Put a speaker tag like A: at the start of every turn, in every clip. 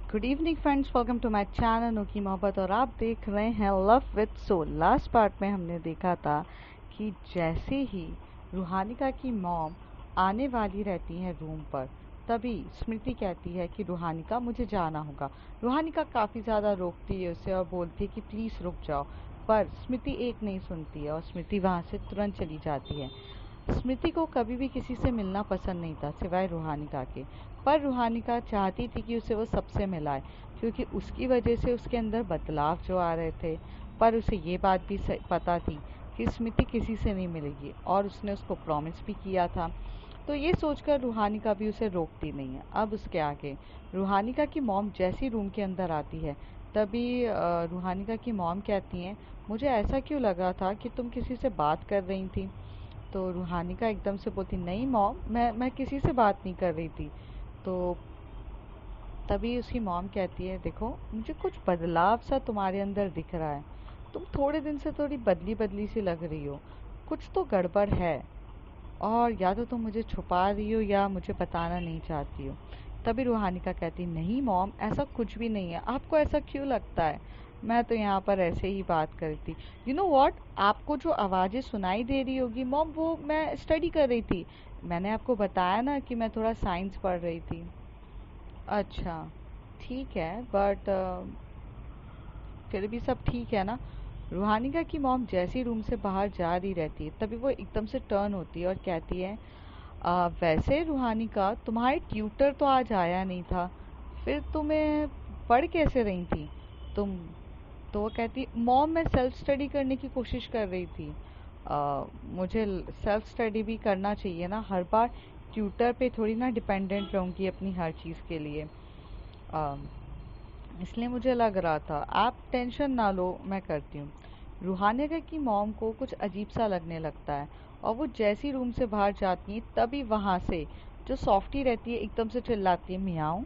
A: Good evening friends, welcome to my channel नूकी मोहब्बत। और आप देख रहे हैं love with soul. Last part में हमने देखा था कि जैसे ही रूहानिका की मॉम आने वाली रहती है रूम पर, तभी स्मृति कहती है कि रूहानिका मुझे जाना होगा। रूहानिका काफ़ी ज़्यादा रोकती है उसे और बोलती है कि प्लीज़ रुक जाओ, पर स्मृति एक नहीं सुनती है और स्मृति वहाँ से तुरंत चली जाती है। स्मृति को कभी भी किसी से मिलना पसंद नहीं था सिवाय रूहानिका के, पर रूहानिका चाहती थी कि उसे वो सबसे मिलाए, क्योंकि उसकी वजह से उसके अंदर बदलाव जो आ रहे थे। पर उसे ये बात भी पता थी कि स्मृति किसी से नहीं मिलेगी और उसने उसको प्रॉमिस भी किया था। तो ये सोचकर रूहानिका भी उसे रोकती नहीं है। अब उसके आगे रूहानिका की मॉम जैसी रूम के अंदर आती है, तभी रूहानिका की मॉम कहती हैं, मुझे ऐसा क्यों लगा था कि तुम किसी से बात कर रही थी। तो रूहानिका एकदम से बोलती, नहीं मॉम, मैं किसी से बात नहीं कर रही थी। तो तभी उसकी मॉम कहती है, देखो मुझे कुछ बदलाव सा तुम्हारे अंदर दिख रहा है। तुम थोड़े दिन से थोड़ी बदली बदली सी लग रही हो। कुछ तो गड़बड़ है, और या तो तुम मुझे छुपा रही हो या मुझे बताना नहीं चाहती हो। तभी रूहानिका कहती, नहीं मॉम, ऐसा कुछ भी नहीं है। आपको ऐसा क्यों लगता है? मैं तो यहाँ पर ऐसे ही बात कर रही थी। यू नो व्हाट, आपको जो आवाज़ें सुनाई दे रही होगी मॉम, वो मैं स्टडी कर रही थी। मैंने आपको बताया ना कि मैं थोड़ा साइंस पढ़ रही थी। अच्छा, ठीक है, बट फिर भी सब ठीक है ना। रूहानिका की मॉम जैसी रूम से बाहर जा रही रहती है, तभी वो एकदम से टर्न होती है और कहती है, वैसे रूहानिका, तुम्हारे ट्यूटर तो आज आया नहीं था, फिर तुम्हें पढ़ कैसे रही थी तुम? तो वो कहती, मॉम मैं सेल्फ स्टडी करने की कोशिश कर रही थी। मुझे सेल्फ स्टडी भी करना चाहिए ना, हर बार ट्यूटर पे थोड़ी ना डिपेंडेंट रहूँगी अपनी हर चीज़ के लिए। अ, इसलिए मुझे लग रहा था, आप टेंशन ना लो, मैं करती हूँ। रूहानिया की मॉम को कुछ अजीब सा लगने लगता है, और वो जैसी रूम से बाहर जाती है, तभी वहाँ से जो सॉफ्टी रहती है एकदम से चिल्लाती है, मियाऊं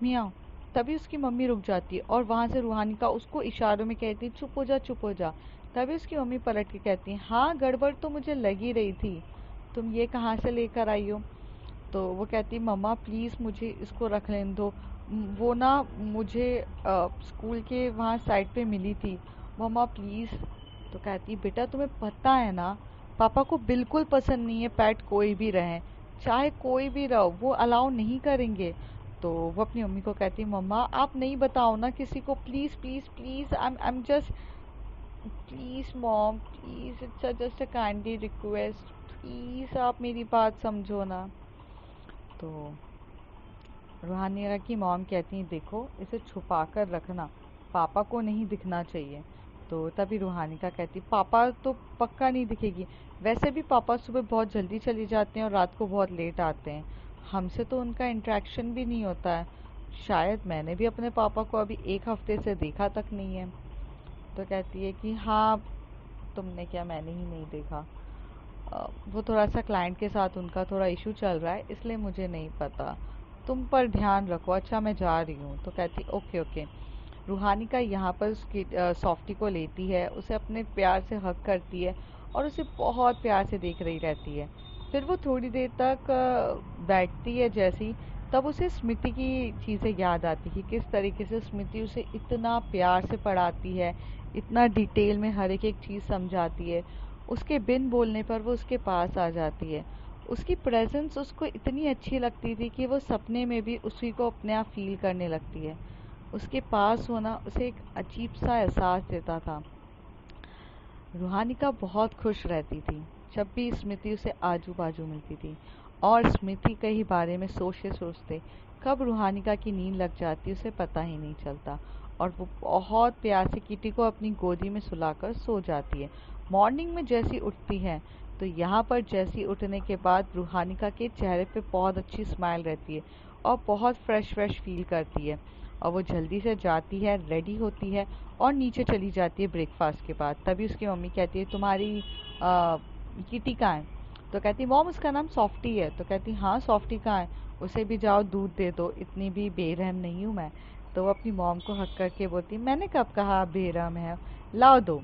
A: मियाऊं। तभी उसकी मम्मी रुक जाती है और वहाँ से रूहानिका उसको इशारों में कहती है, चुप हो जा, चुप हो जा। तभी उसकी मम्मी पलट के कहती है, हाँ गड़बड़ तो मुझे लग ही रही थी, तुम ये कहाँ से लेकर आई हो? तो वो कहती, मम्मा प्लीज़ मुझे इसको रख लेने दो। वो ना मुझे स्कूल के वहाँ साइड पे मिली थी, मम्मा प्लीज़। तो कहती, बेटा तुम्हें पता है ना, पापा को बिल्कुल पसंद नहीं है पेट कोई भी रहे, चाहे कोई भी रहो, वो अलाउ नहीं करेंगे। तो वो अपनी मम्मी को कहती, मम्मा आप नहीं बताओ ना किसी को, please please please, I am just, please mom please, it's just a kindly request, please आप मेरी बात समझो ना। तो रूहानिया की मॉम कहती हैं, देखो इसे छुपा कर रखना, पापा को नहीं दिखना चाहिए। तो तभी रूहानिका कहती, पापा तो पक्का नहीं दिखेगी, वैसे भी पापा सुबह बहुत जल्दी चले जाते हैं और रात को बहुत लेट आते हैं, हमसे तो उनका इंटरेक्शन भी नहीं होता है, शायद मैंने भी अपने पापा को अभी एक हफ्ते से देखा तक नहीं है। तो कहती है कि हाँ, तुमने क्या, मैंने ही नहीं देखा। वो थोड़ा सा क्लाइंट के साथ उनका थोड़ा इशू चल रहा है, इसलिए मुझे नहीं पता, तुम पर ध्यान रखो, अच्छा मैं जा रही हूँ। तो कहती, ओके ओके। रूहानिका यहाँ पर उसकी सॉफ्टी को लेती है, उसे अपने प्यार से हग करती है और उसे बहुत प्यार से देख रही रहती है। फिर वो थोड़ी देर तक बैठती है जैसी, तब उसे स्मृति की चीज़ें याद आती कि किस तरीके से स्मृति उसे इतना प्यार से पढ़ाती है, इतना डिटेल में हर एक एक चीज़ समझाती है। उसके बिन बोलने पर वो उसके पास आ जाती है। उसकी प्रेजेंस उसको इतनी अच्छी लगती थी कि वो सपने में भी उसी को अपने आप फील करने लगती है। उसके पास होना उसे एक अजीब सा एहसास देता था। रूहानिका बहुत खुश रहती थी जब भी स्मृति उसे आजू बाजू मिलती थी, और स्मृति के ही बारे में सोचते सोचते कब रूहानिका की नींद लग जाती उसे पता ही नहीं चलता, और वो बहुत प्यार से किटी को अपनी गोदी में सुलाकर सो जाती है। मॉर्निंग में जैसी उठती है, तो यहाँ पर जैसी उठने के बाद रूहानिका के चेहरे पे बहुत अच्छी स्माइल रहती है और बहुत फ्रेश फ्रेश फील करती है, और वो जल्दी से जाती है, रेडी होती है और नीचे चली जाती है ब्रेकफास्ट के बाद। तभी उसकी मम्मी कहती है, तुम्हारी किटी कहाँ है? तो कहती, मॉम उसका नाम सॉफ्टी है। तो कहती, हाँ सॉफ्टी कहाँ है? उसे भी जाओ दूध दे दो, इतनी भी बेरहम नहीं हूँ मैं। तो वो अपनी मॉम को हक करके बोलती, मैंने कब कहा आप बेरहम है, लाओ दो।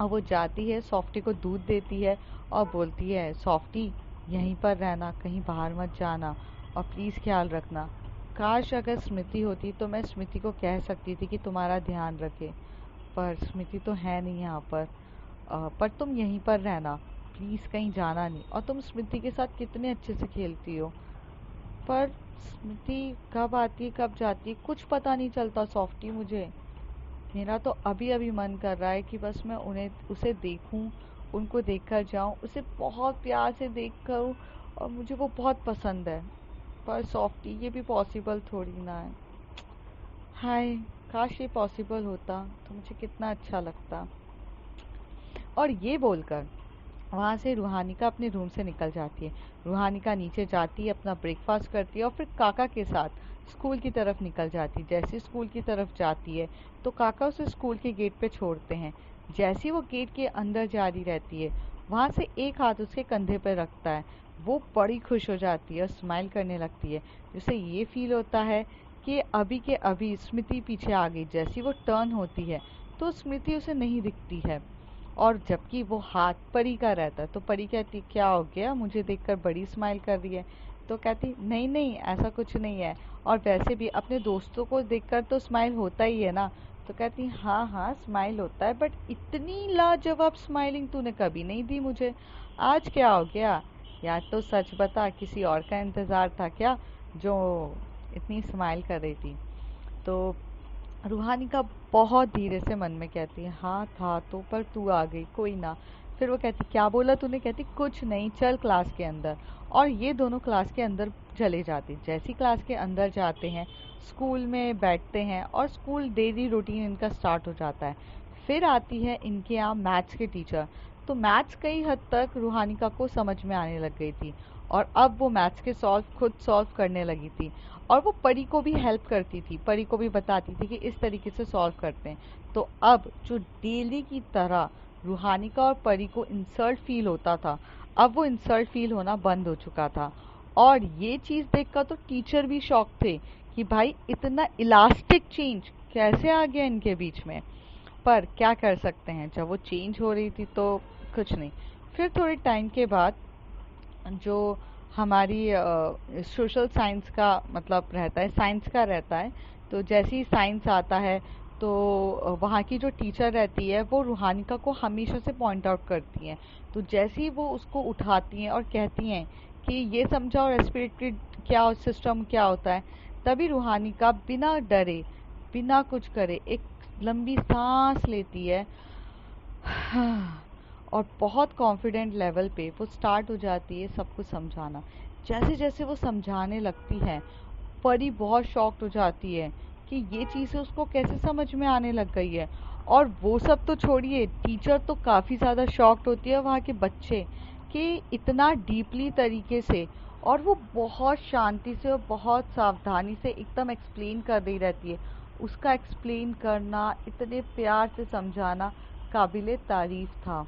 A: और वो जाती है, सॉफ्टी को दूध देती है और बोलती है, सॉफ्टी यहीं पर रहना, कहीं बाहर मत जाना, और प्लीज़ ख्याल रखना। काश अगर स्मृति होती तो मैं स्मृति को कह सकती थी कि तुम्हारा ध्यान रखे, पर स्मृति तो है नहीं यहाँ पर। पर तुम यहीं पर रहना, प्लीज़ कहीं जाना नहीं। और तुम स्मृति के साथ कितने अच्छे से खेलती हो, पर स्मृति कब आती है कब जाती है कुछ पता नहीं चलता सॉफ्टी मुझे। मेरा तो अभी अभी मन कर रहा है कि बस मैं उसे देखूं, उनको देखकर जाऊं, उसे बहुत प्यार से देख करूं, और मुझे वो बहुत पसंद है। पर सॉफ्टी ये भी पॉसिबल थोड़ी ना है। हाय, काश ये पॉसिबल होता तो मुझे कितना अच्छा लगता। और ये बोलकर वहाँ से रूहानिका अपने रूम से निकल जाती है। रूहानिका नीचे जाती है, अपना ब्रेकफास्ट करती है और फिर काका के साथ स्कूल की तरफ निकल जाती है। जैसे स्कूल की तरफ जाती है तो काका उसे स्कूल के गेट पे छोड़ते हैं। जैसे वो गेट के अंदर जा रही रहती है, वहाँ से एक हाथ उसके कंधे पर रखता है। वो बड़ी खुश हो जाती है और स्माइल करने लगती है, जिसे ये फील होता है कि अभी के अभी स्मृति पीछे आ गई। जैसी वो टर्न होती है तो स्मृति उसे नहीं दिखती है, और जबकि वो हाथ परी का रहता है। तो परी कहती क्या हो गया, मुझे देखकर बड़ी स्माइल कर रही है। तो कहती नहीं नहीं ऐसा कुछ नहीं है, और वैसे भी अपने दोस्तों को देखकर तो स्माइल होता ही है ना। तो कहती हाँ हाँ स्माइल होता है, बट इतनी लाजवाब स्माइलिंग तूने कभी नहीं दी मुझे, आज क्या हो गया? या तो सच बता, किसी और का इंतज़ार था क्या जो इतनी स्माइल कर रही थी? तो रूहानिका बहुत धीरे से मन में कहती है हाँ था तो, पर तू आ गई, कोई ना। फिर वो कहती क्या बोला तूने? कहती कुछ नहीं, चल क्लास के अंदर। और ये दोनों क्लास के अंदर चले जाते। जैसी क्लास के अंदर जाते हैं, स्कूल में बैठते हैं और स्कूल डेली रूटीन इनका स्टार्ट हो जाता है। फिर आती है इनके यहाँ मैथ्स के टीचर। तो मैथ्स कई हद तक रूहानिका को समझ में आने लग गई थी, और अब वो मैथ्स के खुद सॉल्व करने लगी थी। और वो परी को भी हेल्प करती थी, परी को भी बताती थी कि इस तरीके से सॉल्व करते हैं। तो अब जो डेली की तरह रूहानिका और परी को इंसल्ट फील होता था, अब वो इंसल्ट फील होना बंद हो चुका था। और ये चीज़ देखकर तो टीचर भी शॉक थे कि भाई इतना इलास्टिक चेंज कैसे आ गया इनके बीच में। पर क्या कर सकते हैं, जब वो चेंज हो रही थी तो कुछ नहीं। फिर थोड़े टाइम के बाद जो हमारी सोशल साइंस का मतलब रहता है, साइंस का रहता है, तो जैसे ही साइंस आता है तो वहाँ की जो टीचर रहती है वो रूहानिका को हमेशा से पॉइंट आउट करती हैं। तो जैसे ही वो उसको उठाती हैं और कहती हैं कि ये समझाओ रेस्पिरेटरी क्या सिस्टम क्या होता है, तभी रूहानिका बिना डरे बिना कुछ करे एक लंबी सांस लेती है और बहुत कॉन्फिडेंट लेवल पे वो स्टार्ट हो जाती है सब कुछ समझाना। जैसे जैसे वो समझाने लगती है, परी बहुत शॉक्ड हो जाती है कि ये चीज़ें उसको कैसे समझ में आने लग गई है। और वो सब तो छोड़िए, टीचर तो काफ़ी ज़्यादा शॉक्ड होती है, वहाँ के बच्चे कि इतना डीपली तरीके से, और वो बहुत शांति से और बहुत सावधानी से एकदम एक्सप्लेन कर रही रहती है। उसका एक्सप्लेन करना, इतने प्यार से समझाना काबिले तारीफ था।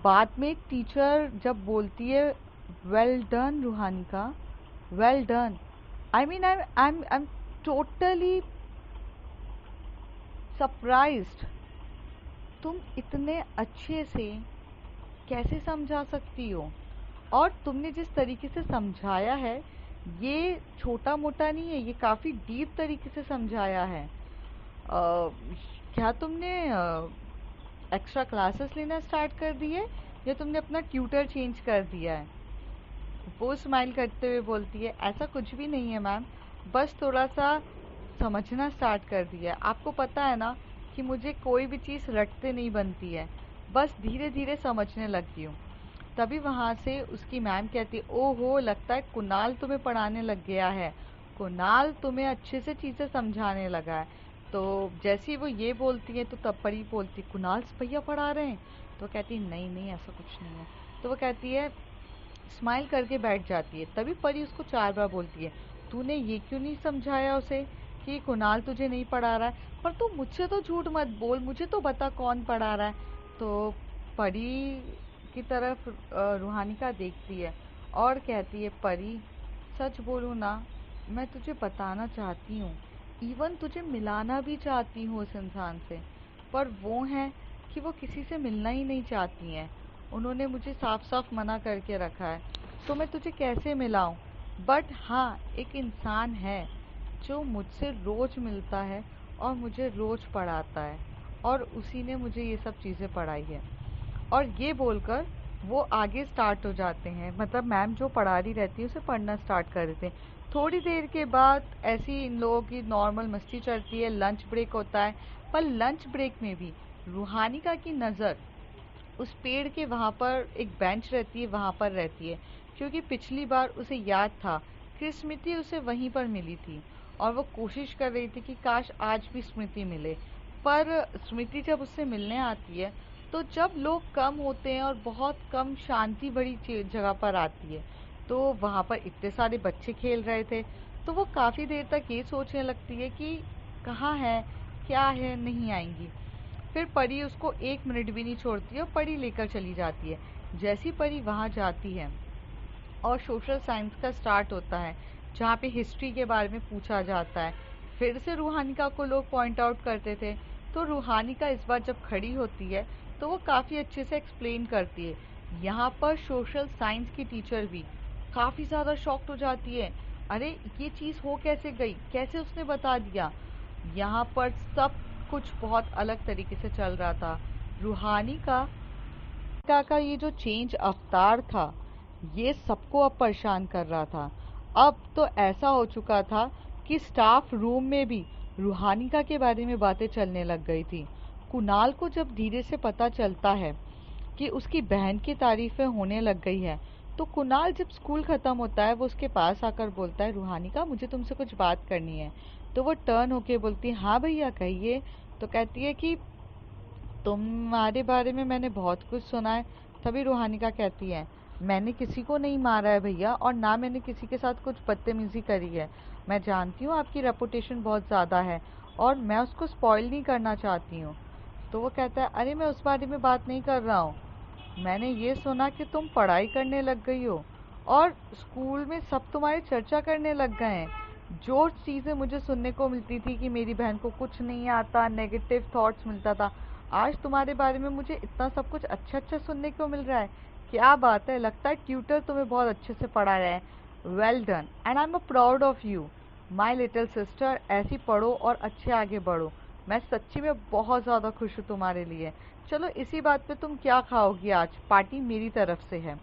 A: बाद में एक टीचर जब बोलती है well done Ruhanika, well done, I mean I am totally surprised, तुम इतने अच्छे से कैसे समझा सकती हो? और तुमने जिस तरीके से समझाया है ये छोटा मोटा नहीं है, ये काफ़ी डीप तरीके से समझाया है। क्या तुमने एक्स्ट्रा क्लासेस लेना स्टार्ट कर दिए, या तुमने अपना ट्यूटर चेंज कर दिया है? वो स्माइल करते हुए बोलती है ऐसा कुछ भी नहीं है मैम, बस थोड़ा सा समझना स्टार्ट कर दिया है। आपको पता है ना कि मुझे कोई भी चीज़ रटते नहीं बनती है, बस धीरे धीरे समझने लगी हूँ। तभी वहाँ से उसकी मैम कहती ओहो, लगता है कुणाल तुम्हें पढ़ाने लग गया है, कुणाल तुम्हें अच्छे से चीज़ें समझाने लगा है। तो जैसे ही वो ये बोलती है तो तब परी बोलती कुणाल भैया पढ़ा रहे हैं? तो कहती नहीं नहीं ऐसा कुछ नहीं है। तो वो कहती है, स्माइल करके बैठ जाती है। तभी परी उसको 4 बार बोलती है तूने ये क्यों नहीं समझाया उसे कि कुणाल तुझे नहीं पढ़ा रहा है? पर तू मुझसे तो झूठ मत बोल, मुझे तो बता कौन पढ़ा रहा है। तो परी की तरफ रूहानिका देखती है और कहती है परी, सच बोलूँ ना, मैं तुझे बताना चाहती हूँ, इवन तुझे मिलाना भी चाहती हूँ उस इंसान से, पर वो हैं कि वो किसी से मिलना ही नहीं चाहती हैं। उन्होंने मुझे साफ साफ मना करके रखा है, तो मैं तुझे कैसे मिलाऊं? बट हाँ, एक इंसान है जो मुझसे रोज मिलता है और मुझे रोज पढ़ाता है, और उसी ने मुझे ये सब चीज़ें पढ़ाई है। और ये बोलकर वो आगे स्टार्ट हो जाते हैं, मतलब मैम जो पढ़ा रही रहती है उसे पढ़ना स्टार्ट कर देते हैं। थोड़ी देर के बाद ऐसी इन लोगों की नॉर्मल मस्ती चलती है, लंच ब्रेक होता है। पर लंच ब्रेक में भी रूहानिका की नज़र उस पेड़ के वहाँ पर एक बेंच रहती है वहाँ पर रहती है, क्योंकि पिछली बार उसे याद था कि स्मृति उसे वहीं पर मिली थी, और वो कोशिश कर रही थी कि काश आज भी स्मृति मिले। पर स्मृति जब उससे मिलने आती है तो जब लोग कम होते हैं और बहुत कम शांति भरी जगह पर आती है, तो वहाँ पर इतने सारे बच्चे खेल रहे थे, तो वो काफ़ी देर तक ये सोचने लगती है कि कहाँ है, क्या है, नहीं आएंगी। फिर परी उसको 1 मिनट भी नहीं छोड़ती है और परी लेकर चली जाती है। जैसी परी वहाँ जाती है और सोशल साइंस का स्टार्ट होता है, जहाँ पे हिस्ट्री के बारे में पूछा जाता है, फिर से रूहानिका को लोग पॉइंट आउट करते थे। तो रूहानिका इस बार जब खड़ी होती है तो वो काफ़ी अच्छे से एक्सप्लेन करती है। यहाँ पर सोशल साइंस की टीचर भी काफ़ी ज़्यादा शॉक्ड हो जाती है, अरे ये चीज़ हो कैसे गई, कैसे उसने बता दिया। यहाँ पर सब कुछ बहुत अलग तरीके से चल रहा था। रूहानी का ये जो चेंज अवतार था, ये सबको अब परेशान कर रहा था। अब तो ऐसा हो चुका था कि स्टाफ रूम में भी रूहानिका के बारे में बातें चलने लग गई थी। कुणाल को जब धीरे से पता चलता है कि उसकी बहन की तारीफें होने लग गई है, तो कुणाल जब स्कूल ख़त्म होता है वो उसके पास आकर बोलता है, रूहानिका मुझे तुमसे कुछ बात करनी है। तो वो टर्न होके बोलती है, हाँ भैया कहिए। तो कहती है कि तुम्हारे बारे में मैंने बहुत कुछ सुना है। तभी रूहानिका कहती है, मैंने किसी को नहीं मारा है भैया, और ना मैंने किसी के साथ कुछ बदतमीजी करी है। मैं जानती हूँ आपकी रेपुटेशन बहुत ज़्यादा है और मैं उसको स्पॉइल नहीं करना चाहती हूँ। तो वो कहता है, अरे मैं उस बारे में बात नहीं कर रहा हूँ, मैंने ये सुना कि तुम पढ़ाई करने लग गई हो और स्कूल में सब तुम्हारी चर्चा करने लग गए हैं। जो चीज़ें मुझे सुनने को मिलती थी कि मेरी बहन को कुछ नहीं आता, नेगेटिव थॉट्स मिलता था, आज तुम्हारे बारे में मुझे इतना सब कुछ अच्छा अच्छा सुनने को मिल रहा है। क्या बात है, लगता है ट्यूटर तुम्हें बहुत अच्छे से पढ़ा रहा है। Well done and I am proud of you my little sister. ऐसी पढ़ो और अच्छे आगे बढ़ो। मैं सच्ची में बहुत ज़्यादा खुश हूँ तुम्हारे लिए। चलो इसी बात पे तुम क्या खाओगी, आज पार्टी मेरी तरफ से है।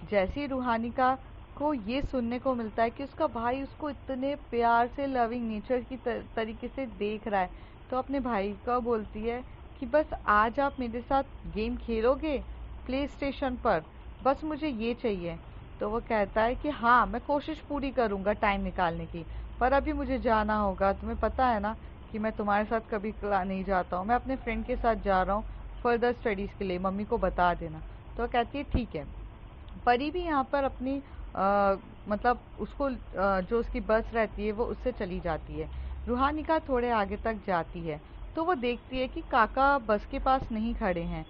A: जैसे ही रूहानिका को ये सुनने को मिलता है कि उसका भाई उसको इतने प्यार से लविंग नेचर की तरीके से देख रहा है, तो अपने भाई को बोलती है कि बस आज आप मेरे साथ गेम खेलोगे प्ले स्टेशन पर, बस मुझे ये चाहिए। तो वो कहता है कि हाँ मैं कोशिश पूरी करूँगा टाइम निकालने की, पर अभी मुझे जाना होगा। तुम्हें पता है ना कि मैं तुम्हारे साथ कभी नहीं जाता हूँ, मैं अपने फ्रेंड के साथ जा रहा हूँ फर्दर स्टडीज़ के लिए, मम्मी को बता देना। तो वो कहती है ठीक है। परी भी यहाँ पर अपनी मतलब उसको जो उसकी बस रहती है वो उससे चली जाती है। रूहानिका थोड़े आगे तक जाती है तो वो देखती है कि काका बस के पास नहीं खड़े हैं,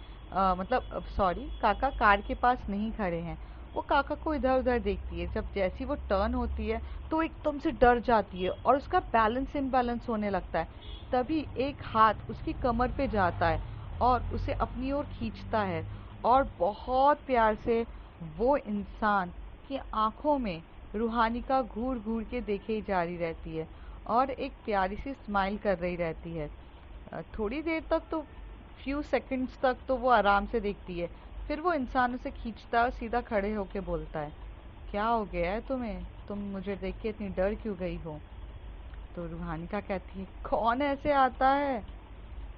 A: मतलब सॉरी काका कार के पास नहीं खड़े हैं। वो काका को इधर उधर देखती है, जब जैसी वो टर्न होती है तो एकदम से डर जाती है और उसका बैलेंस इम्बैलेंस होने लगता है। तभी एक हाथ उसकी कमर पे जाता है और उसे अपनी ओर खींचता है, और बहुत प्यार से वो इंसान की आंखों में रूहानिका घूर घूर के देखे ही जा रही रहती है और एक प्यारी सी स्माइल कर रही रहती है। थोड़ी देर तक तो फ्यू सेकंड्स तक तो वो आराम से देखती है, फिर वो इंसान उसे खींचता है, सीधा खड़े होके बोलता है, क्या हो गया है तुम्हें, तुम मुझे देख के इतनी डर क्यों गई हो। तो रूहानिका कहती है, कौन ऐसे आता है,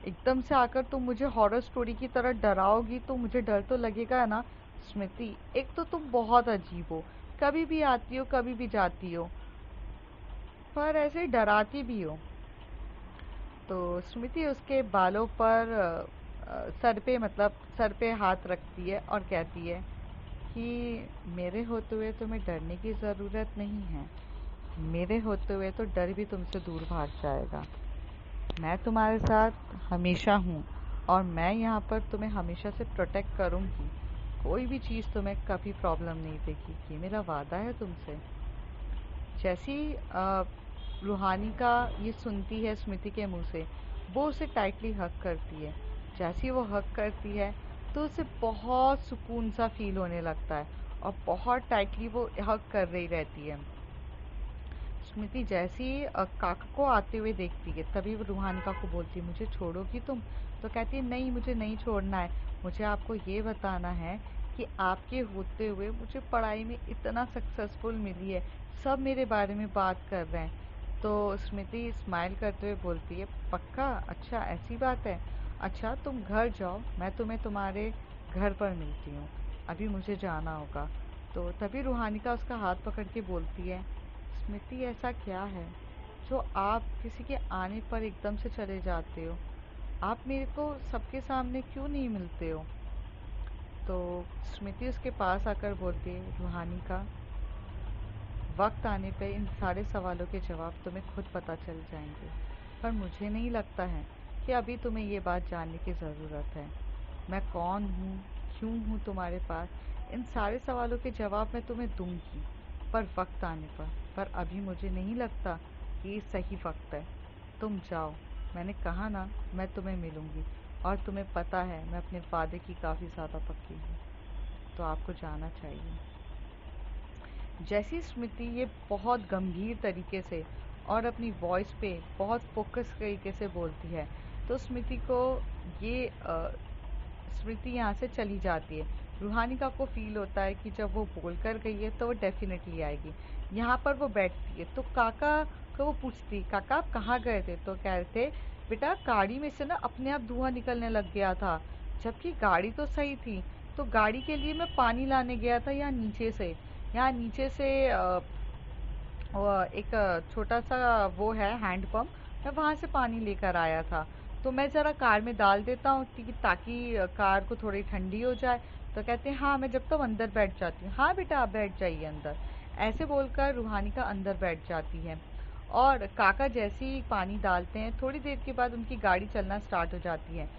A: एकदम से आकर तुम मुझे हॉरर स्टोरी की तरह डराओगी तो मुझे डर तो लगेगा ना। स्मृति, एक तो तुम बहुत अजीब हो, कभी भी आती हो कभी भी जाती हो, पर ऐसे डराती भी हो। तो स्मृति उसके बालों पर सर पे, मतलब सर पे हाथ रखती है और कहती है कि मेरे होते हुए तुम्हें डरने की ज़रूरत नहीं है, मेरे होते हुए तो डर भी तुमसे दूर भाग जाएगा। मैं तुम्हारे साथ हमेशा हूँ और मैं यहाँ पर तुम्हें हमेशा से प्रोटेक्ट करूँगी, कोई भी चीज़ तुम्हें कभी प्रॉब्लम नहीं देगी, ये मेरा वादा है तुमसे। जैसी रूहानी का ये सुनती है स्मृति के मुंह से, वो उसे टाइटली हग करती है। जैसी वो हग करती है तो उसे बहुत सुकून सा फील होने लगता है और बहुत टाइटली वो हग कर रही रहती है। स्मृति जैसे ही काका को आते हुए देखती है, तभी वो रूहानिका को बोलती है, मुझे छोड़ोगी तुम? तो कहती है, नहीं मुझे नहीं छोड़ना है, मुझे आपको ये बताना है कि आपके होते हुए मुझे पढ़ाई में इतना सक्सेसफुल मिली है, सब मेरे बारे में बात कर रहे हैं। तो स्मृति स्माइल करते हुए बोलती है, पक्का? अच्छा ऐसी बात है। अच्छा तुम घर जाओ, मैं तुम्हें तुम्हारे घर पर मिलती हूँ, अभी मुझे जाना होगा। तो तभी रूहानिका उसका हाथ पकड़ के बोलती है, स्मृति ऐसा क्या है जो आप किसी के आने पर एकदम से चले जाते हो? आप मेरे को सबके सामने क्यों नहीं मिलते हो? तो स्मृति उसके पास आकर बोलती है, रूहानिका, वक्त आने पे इन सारे सवालों के जवाब तुम्हें खुद पता चल जाएंगे, पर मुझे नहीं लगता है कि अभी तुम्हें ये बात जानने की ज़रूरत है। मैं कौन हूँ, क्यों हूँ तुम्हारे पास, इन सारे सवालों के जवाब मैं तुम्हें दूंगी, पर वक्त आने पर अभी मुझे नहीं लगता कि ये सही वक्त है। तुम जाओ, मैंने कहा ना मैं तुम्हें मिलूंगी, और तुम्हें पता है मैं अपने वादे की काफ़ी ज़्यादा पक्की हूँ, तो आपको जाना चाहिए। जैसी स्मृति ये बहुत गंभीर तरीके से और अपनी वॉइस पे बहुत फोकस तरीके से बोलती है, तो स्मृति को ये स्मृति यहाँ से चली जाती है। रूहानिका को फील होता है कि जब वो बोल कर गई है तो वो डेफिनेटली आएगी। यहाँ पर वो बैठती है तो काका को वो पूछती, काका आप कहाँ गए थे? तो कह रहे थे, बेटा गाड़ी में से ना अपने आप धुआं निकलने लग गया था, जबकि गाड़ी तो सही थी। तो गाड़ी के लिए मैं पानी लाने गया था यहाँ नीचे से एक छोटा सा वो है हैंड पंप, मैं वहाँ से पानी लेकर आया था। तो मैं ज़रा कार में डाल देता हूँ ताकि कार को थोड़ी ठंडी हो जाए। तो कहते हैं, हाँ मैं जब तक अंदर बैठ जाती हूँ। हाँ बेटा आप बैठ जाइए अंदर। ऐसे बोलकर रूहानिका अंदर बैठ जाती है, और काका जैसे ही पानी डालते हैं, थोड़ी देर के बाद उनकी गाड़ी चलना स्टार्ट हो जाती है।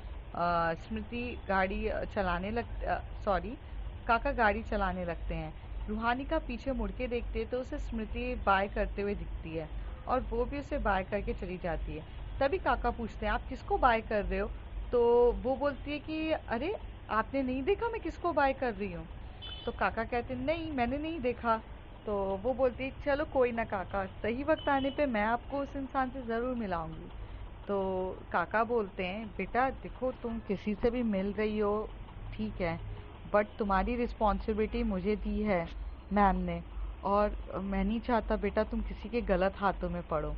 A: स्मृति गाड़ी चलाने लग सॉरी काका गाड़ी चलाने लगते हैं। रूहानिका पीछे मुड़ के देखती है तो उसे स्मृति बाय करते हुए दिखती है, और वो भी उसे बाय करके चली जाती है। तभी काका पूछते हैं, आप किसको बाय कर रहे हो? तो वो बोलती है कि अरे आपने नहीं देखा मैं किसको बाय कर रही हूँ? तो काका कहते हैं, नहीं मैंने नहीं देखा। तो वो बोलती है, चलो कोई ना काका, सही वक्त आने पे मैं आपको उस इंसान से ज़रूर मिलाऊंगी। तो काका बोलते हैं, बेटा देखो तुम किसी से भी मिल रही हो ठीक है, बट तुम्हारी रिस्पॉन्सिबिलिटी मुझे दी है मैम ने, और मैं नहीं चाहता बेटा तुम किसी के गलत हाथों में पड़ो।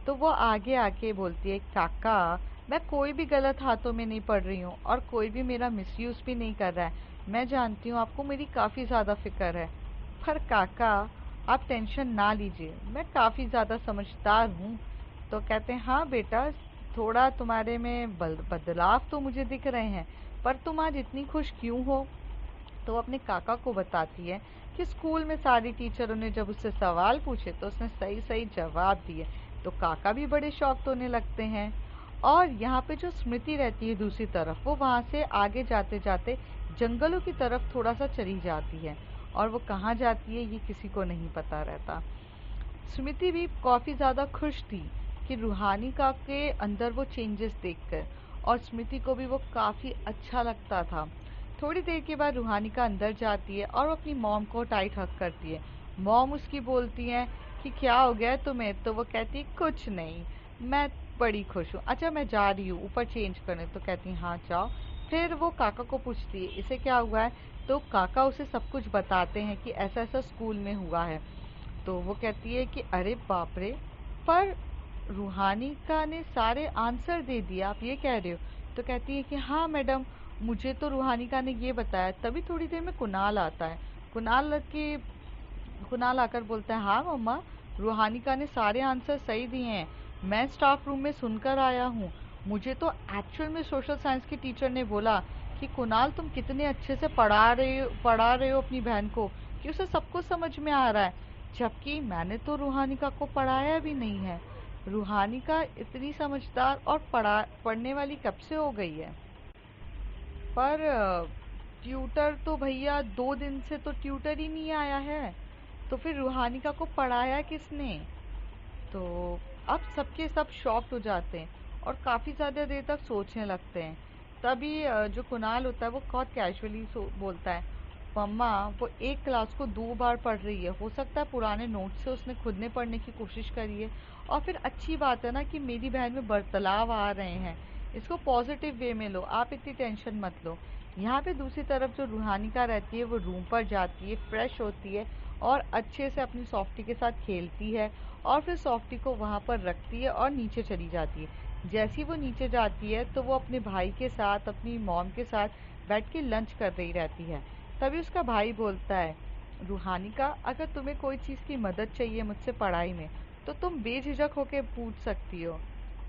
A: तो वो आगे आके बोलती है, काका मैं कोई भी गलत हाथों में नहीं पड़ रही हूँ, और कोई भी मेरा मिसयूज़ भी नहीं कर रहा है। मैं जानती हूँ आपको मेरी काफ़ी ज़्यादा फिक्र है, पर काका आप टेंशन ना लीजिए, मैं काफ़ी ज़्यादा समझदार हूँ। तो कहते हैं, हाँ बेटा थोड़ा तुम्हारे में बदलाव तो मुझे दिख रहे हैं, पर तुम आज इतनी खुश क्यों हो? तो वो अपने काका को बताती है कि स्कूल में सारी टीचरों ने जब उससे सवाल पूछे तो उसने सही सही जवाब दिए। तो काका भी बड़े शॉक्ड होने लगते हैं। और यहाँ पे जो स्मृति रहती है दूसरी तरफ, वो वहाँ से आगे जाते जाते जंगलों की तरफ थोड़ा सा चली जाती है, और वो कहाँ जाती है ये किसी को नहीं पता रहता। स्मृति भी काफ़ी ज़्यादा खुश थी कि रूहानिका के अंदर वो चेंजेस देखकर, और स्मृति को भी वो काफ़ी अच्छा लगता था। थोड़ी देर के बाद रूहानिका अंदर जाती है और वो अपनी मॉम को टाइट हग करती है। मॉम उसकी बोलती हैं कि क्या हो गया है तुम्हें? तो वो कहती है, कुछ नहीं, मैं बड़ी खुश हूँ। अच्छा मैं जा रही हूँ ऊपर चेंज करने। तो कहती हैं, हाँ जाओ। फिर वो काका को पूछती है, इसे क्या हुआ है? तो काका उसे सब कुछ बताते हैं कि ऐसा ऐसा स्कूल में हुआ है। तो वो कहती है कि अरे बाप रे, पर रूहानिका ने सारे आंसर दे दिए, आप ये कह रहे हो? तो कहती है कि हाँ मैडम, मुझे तो रूहानिका ने ये बताया। तभी थोड़ी देर में कुणाल आता है। कुणाल आकर बोलता है, हाँ मम्मा, रूहानिका ने सारे आंसर सही दिए हैं, मैं स्टाफ रूम में सुनकर आया हूँ। मुझे तो एक्चुअल में सोशल साइंस की टीचर ने बोला कि कुणाल तुम कितने अच्छे से पढ़ा रहे हो अपनी बहन को, कि उसे सब कुछ समझ में आ रहा है, जबकि मैंने तो रूहानिका को पढ़ाया भी नहीं है। रूहानिका इतनी समझदार और पढ़ने वाली कब से हो गई है? पर ट्यूटर तो भैया 2 दिन से तो ट्यूटर ही नहीं आया है, तो फिर रूहानिका को पढ़ाया किसने? तो अब सबके सब शॉक्ड हो जाते हैं और काफ़ी ज़्यादा देर तक सोचने लगते हैं। तभी जो कुणाल होता है वो बहुत कैजुअली बोलता है, मम्मा वो एक क्लास को 2 बार पढ़ रही है, हो सकता है पुराने नोट से उसने खुद ने पढ़ने की कोशिश करी है। और फिर अच्छी बात है ना कि मेरी बहन में बदलाव आ रहे हैं, इसको पॉजिटिव वे में लो, आप इतनी टेंशन मत लो। यहाँ पे दूसरी तरफ जो रूहानिका रहती है वो रूम पर जाती है, फ्रेश होती है और अच्छे से अपनी सॉफ्टी के साथ खेलती है और फिर सॉफ्टी को वहाँ पर रखती है और नीचे चली जाती है। जैसी वो नीचे जाती है तो वो अपने भाई के साथ, अपनी मॉम के साथ बैठ के लंच कर रही रहती है। तभी उसका भाई बोलता है, रूहानिका अगर तुम्हें कोई चीज़ की मदद चाहिए मुझसे पढ़ाई में तो तुम बेझिझक होके पूछ सकती हो।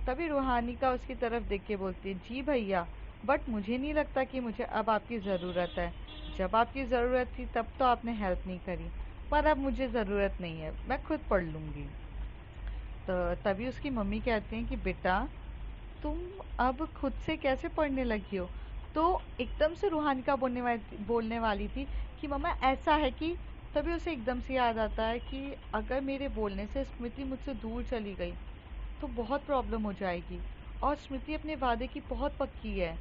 A: तभी रूहानिका उसकी तरफ देख के बोलती है, जी भैया, बट मुझे नहीं लगता कि मुझे अब आपकी ज़रूरत है। जब आपकी ज़रूरत थी तब तो आपने हेल्प नहीं करी, पर अब मुझे ज़रूरत नहीं है, मैं खुद पढ़ लूँगी। तो तभी उसकी मम्मी कहती हैं कि बेटा, तुम अब खुद से कैसे पढ़ने लगी हो? तो एकदम से रूहानिका बोलने वाली थी कि मम्मा ऐसा है कि, तभी उसे एकदम से याद आता है कि अगर मेरे बोलने से स्मृति मुझसे दूर चली गई तो बहुत प्रॉब्लम हो जाएगी और स्मृति अपने वादे की बहुत पक्की है।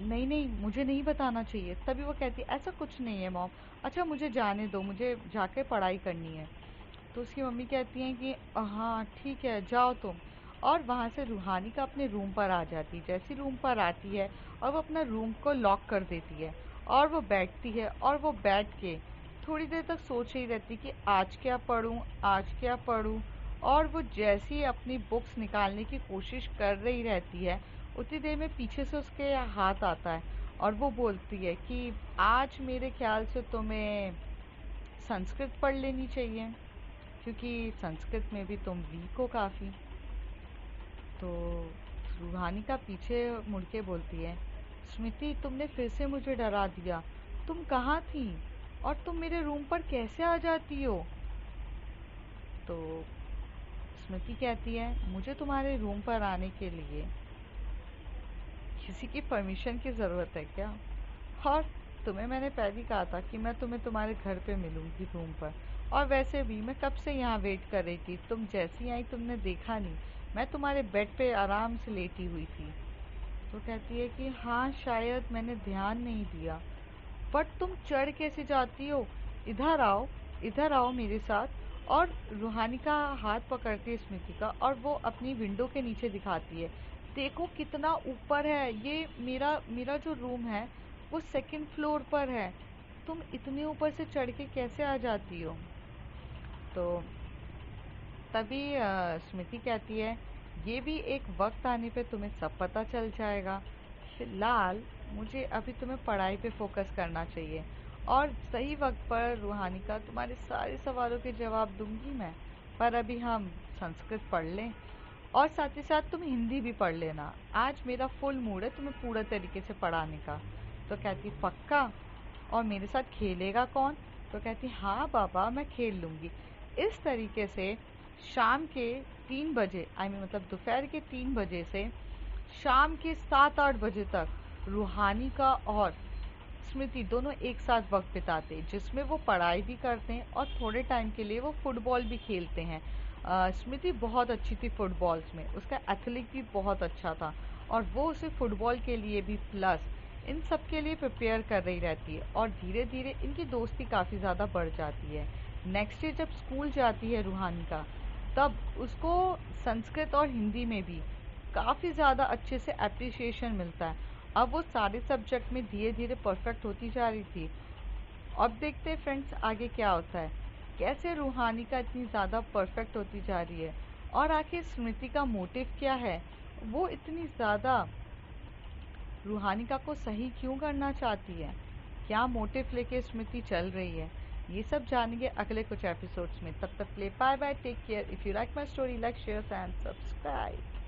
A: नहीं नहीं, मुझे नहीं बताना चाहिए। तभी वो कहती है, ऐसा कुछ नहीं है मॉम, अच्छा मुझे जाने दो, मुझे जाके पढ़ाई करनी है। तो उसकी मम्मी कहती हैं कि हाँ ठीक है, जाओ तुम। और वहाँ से रूहानिका अपने रूम पर आ जाती है। जैसी रूम पर आती है और वो अपना रूम को लॉक कर देती है और वो बैठती है और वो बैठ के थोड़ी देर तक सोच ही रहती कि आज क्या पढूं, आज क्या पढूं। और वो जैसी ही अपनी बुक्स निकालने की कोशिश कर रही रहती है, उतनी देर में पीछे से उसके हाथ आता है और वो बोलती है कि आज मेरे ख्याल से तुम्हें संस्कृत पढ़ लेनी चाहिए, क्योंकि संस्कृत में भी तुम वीक हो काफ़ी। तो रूहानिका पीछे मुड़ के बोलती है, स्मृति तुमने फिर से मुझे डरा दिया, तुम कहाँ थी और तुम मेरे रूम पर कैसे आ जाती हो? तो स्मृति कहती है, मुझे तुम्हारे रूम पर आने के लिए किसी की परमिशन की ज़रूरत है क्या? और तुम्हें मैंने पहले ही कहा था कि मैं तुम्हें तुम्हारे घर पे मिलूंगी रूम पर। और वैसे भी मैं कब से यहाँ वेट कर रही थी, तुम जैसी आई तुमने देखा नहीं, मैं तुम्हारे बेड पे आराम से लेटी हुई थी। तो कहती है कि हाँ शायद मैंने ध्यान नहीं दिया, बट तुम चढ़ कैसे जाती हो? इधर आओ, इधर आओ मेरे साथ। और रूहानिका हाथ पकड़ती है स्मृति का और वो अपनी विंडो के नीचे दिखाती है, देखो कितना ऊपर है ये, मेरा मेरा जो रूम है वो सेकंड फ्लोर पर है, तुम इतने ऊपर से चढ़ के कैसे आ जाती हो? तो तभी स्मृति कहती है, ये भी एक वक्त आने पे तुम्हें सब पता चल जाएगा, फिलहाल मुझे अभी तुम्हें पढ़ाई पे फोकस करना चाहिए और सही वक्त पर रूहानिका तुम्हारे सारे सवालों के जवाब दूंगी मैं, पर अभी हम संस्कृत पढ़ लें और साथ ही साथ तुम हिंदी भी पढ़ लेना, आज मेरा फुल मूड है तुम्हें पूरा तरीके से पढ़ाने का। तो कहती पक्का, और मेरे साथ खेलेगा कौन? तो कहती हाँ बाबा मैं खेल लूँगी। इस तरीके से शाम के 3 बजे, मतलब दोपहर के 3 बजे से शाम के 7-8 बजे तक रूहानिका और स्मृति दोनों एक साथ वक्त बिताते हैं, जिसमें वो पढ़ाई भी करते हैं और थोड़े टाइम के लिए वो फुटबॉल भी खेलते हैं। स्मृति बहुत अच्छी थी फुटबॉल्स में, उसका एथलेटिक भी बहुत अच्छा था और वो उसे फुटबॉल के लिए भी प्लस इन सब के लिए प्रिपेयर कर रही रहती है और धीरे धीरे इनकी दोस्ती काफ़ी ज़्यादा बढ़ जाती है। नेक्स्ट डे जब स्कूल जाती है रूहानिका, तब उसको संस्कृत और हिंदी में भी काफ़ी ज़्यादा अच्छे से अप्रिसिएशन मिलता है। अब वो सारे सब्जेक्ट में धीरे धीरे परफेक्ट होती जा रही थी। अब देखते हैं फ्रेंड्स आगे क्या होता है, कैसे रूहानिका इतनी ज़्यादा परफेक्ट होती जा रही है और आखिर स्मृति का मोटिव क्या है, वो इतनी ज़्यादा रूहानिका को सही क्यों करना चाहती है, क्या मोटिव लेके स्मृति चल रही है, ये सब जानेंगे अगले कुछ एपिसोड्स में। तब तक के लिए bye bye, take care. If you like my story, like share and subscribe.